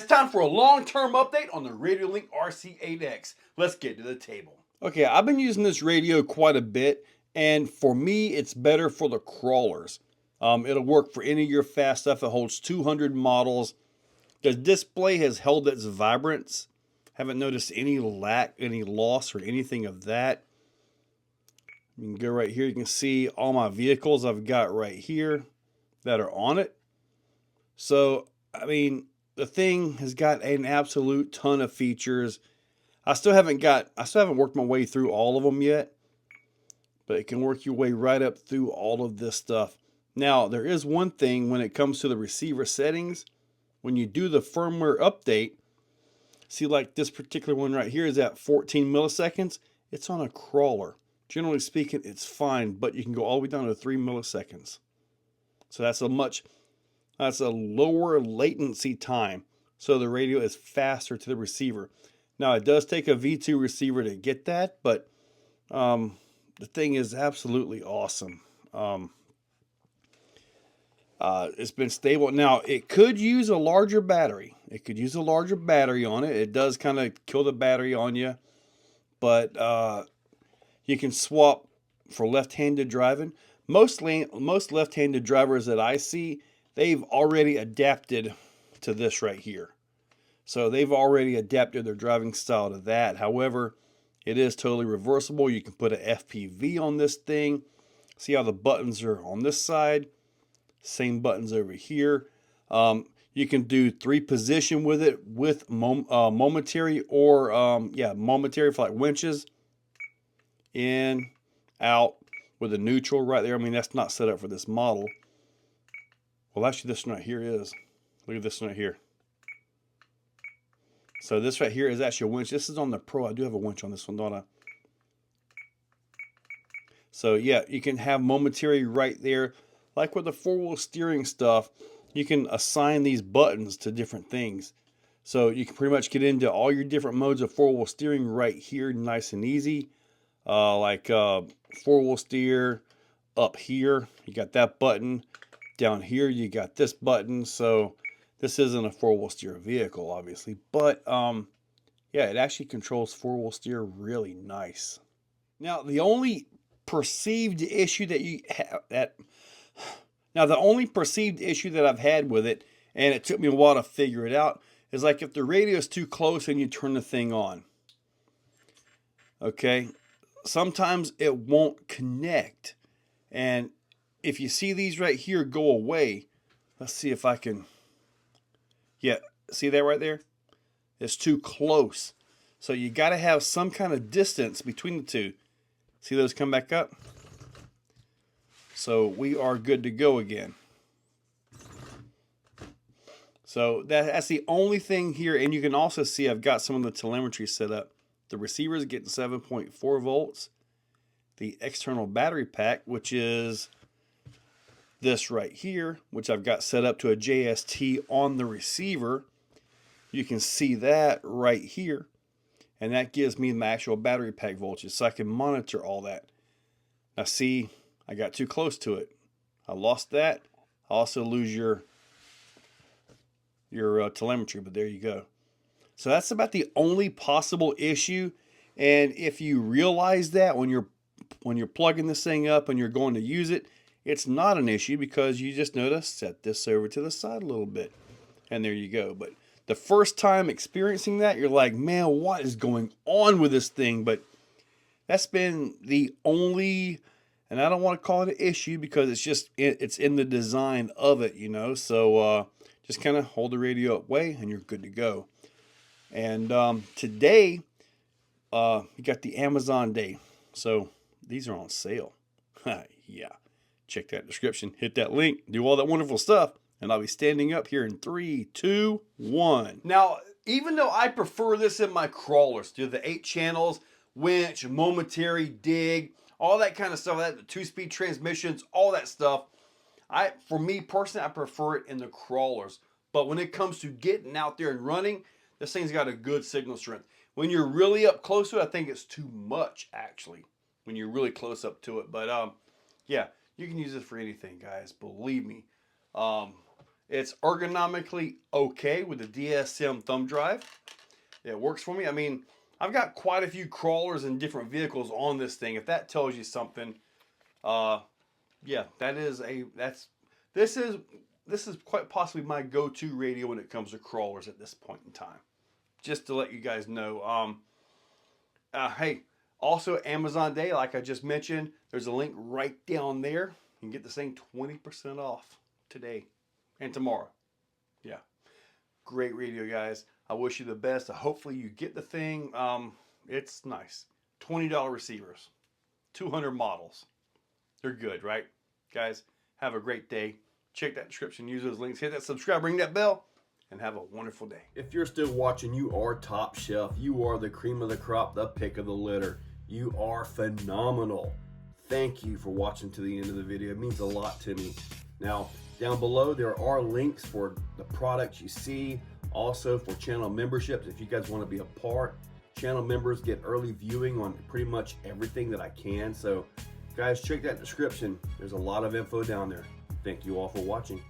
time for a long-term update on the RadioLink RC8X. Let's get to the table. Okay, I've been using this radio quite a bit, and for me, it's better for the crawlers. It'll work for any of your fast stuff. It holds 200 models. The display has held its vibrance. Haven't noticed any lack, any loss, or anything of that. You can go right here. You can see all my vehicles I've got right here that are on it. So, I mean, the thing has got an absolute ton of features. I still haven't worked my way through all of them yet, but it can work your way right up through all of this stuff. Now, there is one thing when it comes to the receiver settings. When you do the firmware update, see, like this particular one right here is at 14 milliseconds. It's on a crawler. Generally speaking, it's fine, but you can go all the way down to 3 milliseconds. So that's a lower latency time. So the radio is faster to the receiver. Now, it does take a V2 receiver to get that, but the thing is absolutely awesome. It's been stable. Now, it could use a larger battery. It could use a larger battery on it. It does kind of kill the battery on you, but you can swap for left-handed driving. Most left-handed drivers that I see, they've already adapted to this right here. So they've already adapted their driving style to that. However, it is totally reversible. You can put an FPV on this thing. See how the buttons are on this side? Same buttons over here. You can do 3 position with it with momentary or momentary for like winches. In, out, with a neutral right there. I mean, that's not set up for this model. Well, actually, this one right here is. Look at this one right here. So this right here is actually a winch. This is on the Pro. I do have a winch on this one, don't I? So yeah, you can have momentary right there. Like with the 4-wheel steering stuff, you can assign these buttons to different things. So you can pretty much get into all your different modes of 4-wheel steering right here, nice and easy. Like 4-wheel steer up here, you got that button. Down here, you got this button. So this isn't a 4-wheel steer vehicle, obviously, but yeah, it actually controls 4-wheel steer really nice. Now, the only perceived issue that I've had with it, and it took me a while to figure it out, is like if the radio is too close and you turn the thing on. Okay, sometimes it won't connect, and if you see these right here go away, let's see if I can. Yeah, see that right there? It's too close. So you got to have some kind of distance between the two. See those come back up? So we are good to go again. So that's the only thing here. And you can also see I've got some of the telemetry set up. The receiver is getting 7.4 volts. The external battery pack, which is this right here, which I've got set up to a JST on the receiver. You can see that right here. And that gives me my actual battery pack voltage, so I can monitor all that. Now see, I got too close to it. I lost that. I also lose your telemetry, but there you go. So that's about the only possible issue. And if you realize that when you're plugging this thing up and you're going to use it, it's not an issue because you just know to set this over to the side a little bit. And there you go. But the first time experiencing that, you're like, man, what is going on with this thing? But that's been the only, and I don't want to call it an issue because it's in the design of it, you know. So just kind of hold the radio up way and you're good to go. And today, you got the Amazon Day. So these are on sale. Yeah. Check that description, hit that link, do all that wonderful stuff, and I'll be standing up here in 3, 2, 1. Now, even though I prefer this in my crawlers, do the 8 channels, winch, momentary, dig, all that kind of stuff, the 2-speed transmissions, all that stuff, for me personally, I prefer it in the crawlers. But when it comes to getting out there and running, this thing's got a good signal strength. When you're really up close to it, I think it's too much, actually, when you're really close up to it. But yeah. You can use it for anything, guys. Believe me. It's ergonomically okay with the DSM thumb drive. It works for me. I mean, I've got quite a few crawlers and different vehicles on this thing. If that tells you something, yeah, this is quite possibly my go-to radio when it comes to crawlers at this point in time. Just to let you guys know. Hey, also Amazon Day, like I just mentioned, there's a link right down there. You can get this thing 20% off today and tomorrow. Yeah, great radio, guys. I wish you the best. Hopefully you get the thing. It's nice. $20 receivers, 200 models. They're good, right? Guys, have a great day. Check that description, use those links, hit that subscribe, ring that bell, and have a wonderful day. If you're still watching, you are top shelf. You are the cream of the crop, the pick of the litter. You are phenomenal. Thank you for watching to the end of the video. It means a lot to me. Now, down below, there are links for the products you see, also for channel memberships. If you guys want to be a part, channel members get early viewing on pretty much everything that I can. So, guys, check that description. There's a lot of info down there. Thank you all for watching.